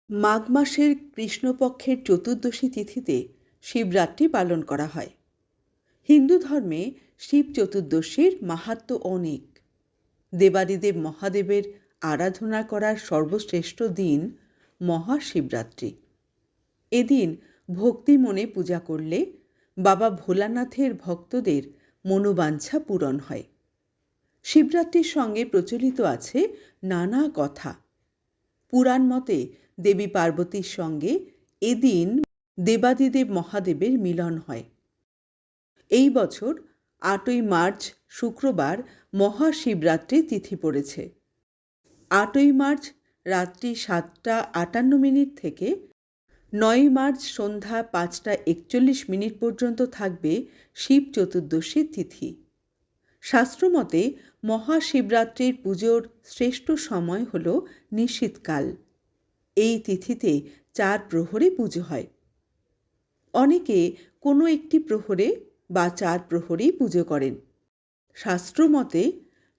মাঘ মাসের কৃষ্ণপক্ষের চতুর্দশী তিথিতে শিবরাত্রি পালন করা হয়। হিন্দু ধর্মে শিব চতুর্দশীর মাহাত্ম্য অনেক। দেবাদিদেব মহাদেবের আরাধনা করার সর্বশ্রেষ্ঠ দিন মহাশিবরাত্রি। এদিন ভক্তি মনে পূজা করলে বাবা ভোলানাথের ভক্তদের মনোবাঞ্ছা পূরণ হয়। শিবরাত্রির সঙ্গে প্রচলিত আছে নানা কথা। পুরাণ মতে দেবী পার্বতীর সঙ্গে এদিন দেবাদিদেব মহাদেবের মিলন হয়। এই বছর ৮ই মার্চ শুক্রবার মহাশিবরাত্রি তিথি পড়েছে। ৮ই মার্চ রাত্রি ৭টা ৫৮ থেকে ৯ই মার্চ সন্ধ্যা ৫টা ৪১ পর্যন্ত থাকবে শিব চতুর্দশী তিথি। শাস্ত্রমতে মহাশিবরাত্রির পুজোর শ্রেষ্ঠ সময় হল নিশীথকাল। এই তিথিতে ৪ প্রহরে পুজো হয়। অনেকে কোনো একটি প্রহরে বা ৪ প্রহরেই পুজো করেন। শাস্ত্রমতে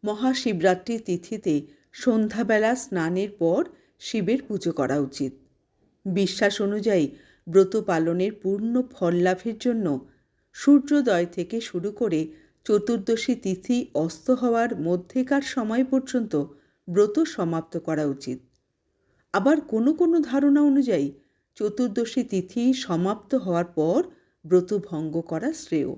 মহাশিবরাত্রির তিথিতে সন্ধ্যাবেলা স্নানের পর শিবের পুজো করা উচিত। বিশ্বাস অনুযায়ী ব্রত পালনের পূর্ণ ফল লাভের জন্য সূর্যোদয় থেকে শুরু করে চতুর্দশী তিথি অস্ত হওয়ার মধ্যেকার সময় পর্যন্ত ব্রত সমাপ্ত করা উচিত। আবার কোনো কোনো ধারণা অনুযায়ী চতুর্দশী তিথি সমাপ্ত হওয়ার পর ব্রত ভঙ্গ করা শ্রেয়।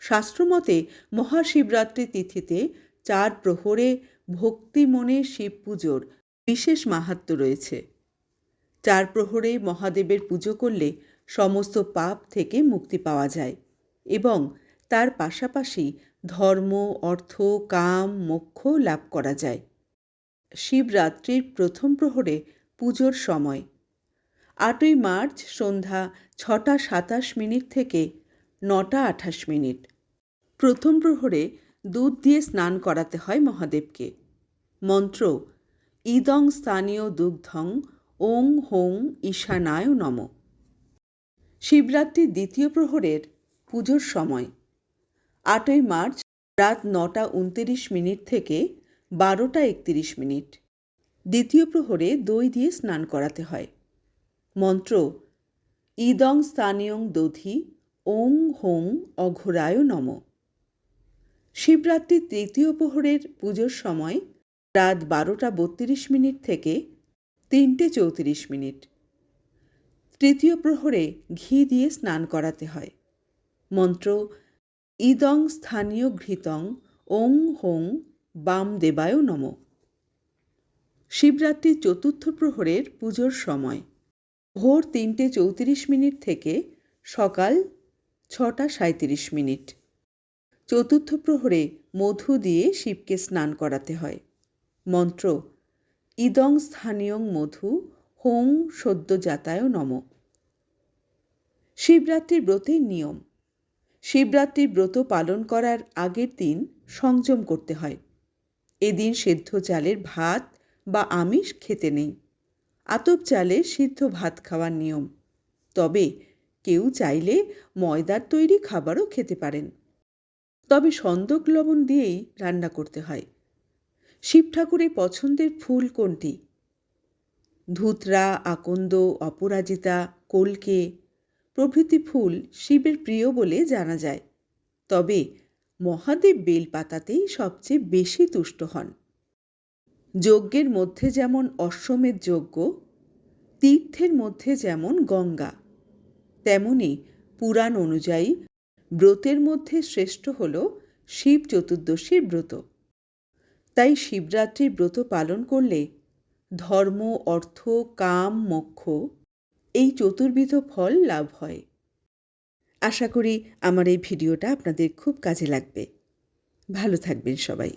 শাস্ত্রমতে মহাশিবরাত্রি তিথিতে ৪ প্রহরে ভক্তি মনে শিব পুজোর বিশেষ মাহাত্ম্য রয়েছে। ৪ প্রহরে মহাদেবের পুজো করলে সমস্ত পাপ থেকে মুক্তি পাওয়া যায় এবং তার পাশাপাশি ধর্ম, অর্থ, কাম, মোক্ষ লাভ করা যায়। শিবরাত্রির প্রথম প্রহরে পুজোর সময় ৮ই মার্চ সন্ধ্যা ৬টা ২৭ থেকে ৯টা ২৮। প্রথম প্রহরে দুধ দিয়ে স্নান করাতে হয় মহাদেবকে। মন্ত্র ইদং স্থানীয় দুগ্ধং ওং হোং ঈশানায় নমঃ। শিবরাত্রির দ্বিতীয় প্রহরের পুজোর সময় ৮ই মার্চ রাত ৯টা ২৯ থেকে ১২টা ৩১। দ্বিতীয় প্রহরে দই দিয়ে স্নান করাতে হয়। মন্ত্র ইদং স্থানীয়ং দধি ওং হোং অঘোরায় নমঃ। শিবরাত্রির তৃতীয় প্রহরের পুজোর সময় রাত ১২টা ৩২ থেকে ৩টে ৩৪। তৃতীয় প্রহরে ঘি দিয়ে স্নান করাতে হয়। মন্ত্র ইদং স্থানীয় ঘৃতং ওং হোং বামদেবায় নমঃ। শিবরাত্রির চতুর্থ প্রহরের পুজোর সময় ভোর ৩টে ৩৪ থেকে সকাল ৬টা ৩৭। চতুর্থ প্রহরে মধু দিয়ে শিবকে স্নান করাতে হয়। মন্ত্র ইদং স্থানীয়ং মধু হোং সদ্যজাতায় নমঃ। শিবরাত্রির ব্রতের নিয়ম। শিবরাত্রির ব্রত পালন করার আগের দিন সংযম করতে হয়। এদিন সেদ্ধ চালের ভাত বা আমিষ খেতে নেই। আতপ চালের সিদ্ধ ভাত খাওয়ার নিয়ম। তবে কেউ চাইলে ময়দার তৈরি খাবারও খেতে পারেন। তবে সন্দক লবণ দিয়েই রান্না করতে হয়। শিব ঠাকুরের পছন্দের ফুল কোনটি? ধুতরা, আকন্দ, অপরাজিতা, কলকে প্রভৃতি ফুল শিবের প্রিয় বলে জানা যায়। তবে মহাদেব বেলপাতাতেই সবচেয়ে বেশি তুষ্ট হন। যজ্ঞের মধ্যে যেমন অশ্বমেধ যজ্ঞ, তীর্থের মধ্যে যেমন গঙ্গা, তেমনি পুরাণ অনুযায়ী ব্রতের মধ্যে শ্রেষ্ঠ হল শিব চতুর্দশীর ব্রত। তাই শিবরাত্রির ব্রত পালন করলে ধর্ম, অর্থ, কাম, মোক্ষ এই চতুর্বিধ ফল লাভ হয়। আশা করি আমার এই ভিডিওটা আপনাদের খুব কাজে লাগবে। ভালো থাকবেন সবাই।